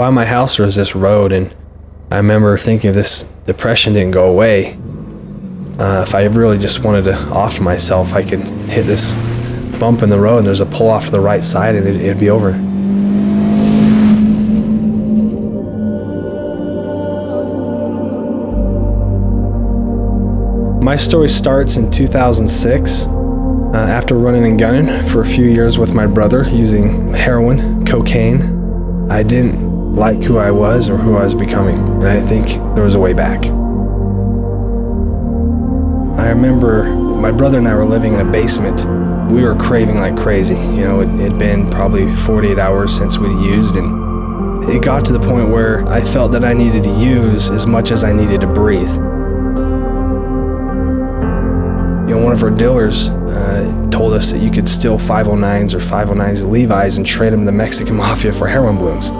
By my house there was this road, and I remember thinking if this depression didn't go away, if I really just wanted to off myself, I could hit this bump in the road and there's a pull off to the right side and it'd be over. My story starts in 2006, after running and gunning for a few years with my brother using heroin, cocaine. I didn't like who I was or who I was becoming, and I think there was a way back. I remember my brother and I were living in a basement. We were craving like crazy. You know, it'd been probably 48 hours since we'd used, and it got to the point where I felt that I needed to use as much as I needed to breathe. You know, one of our dealers told us that you could steal 509s or 509s Levi's and trade them to the Mexican Mafia for heroin balloons.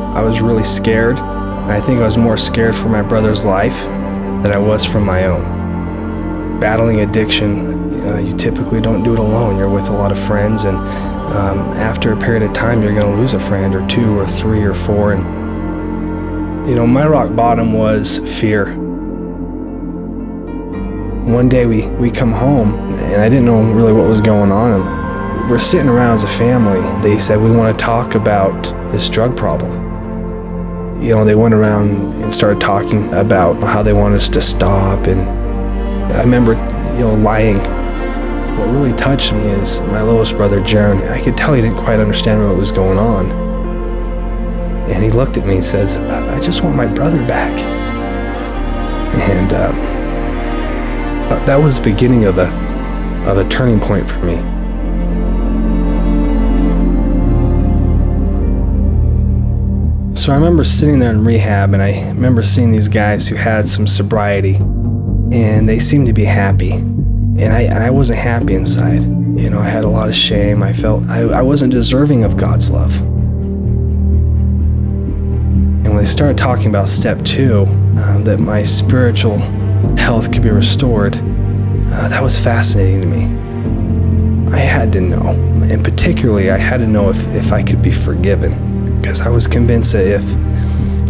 I was really scared, and I think I was more scared for my brother's life than I was from my own. Battling addiction, you typically don't do it alone. You're with a lot of friends, and after a period of time, you're going to lose a friend or two or three or four. And you know, my rock bottom was fear. One day we come home, and I didn't know really what was going on. And we're sitting around as a family. They said, we want to talk about this drug problem. You know, they went around and started talking about how they wanted us to stop. And I remember, you know, lying. What really touched me is my littlest brother, Jaron. I could tell he didn't quite understand what was going on. And he looked at me and says, I just want my brother back. And that was the beginning of a turning point for me. So I remember sitting there in rehab, and I remember seeing these guys who had some sobriety, and they seemed to be happy. And I wasn't happy inside. You know, I had a lot of shame. I felt I wasn't deserving of God's love. And when they started talking about step 2, that my spiritual health could be restored, that was fascinating to me. I had to know, and particularly I had to know if I could be forgiven, because I was convinced that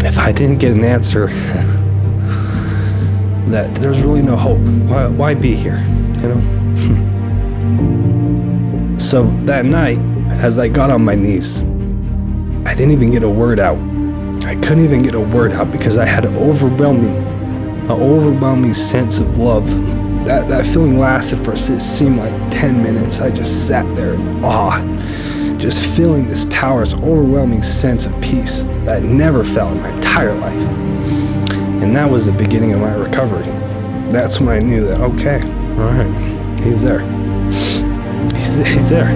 if I didn't get an answer, that there's really no hope. Why be here, you know? So that night, as I got on my knees, I didn't even get a word out. I couldn't even get a word out because I had an overwhelming sense of love. That feeling lasted for, it seemed like 10 minutes. I just sat there in awe, just feeling this power, this overwhelming sense of peace that I'd never felt in my entire life. And that was the beginning of my recovery. That's when I knew that, okay, all right, he's there. He's there.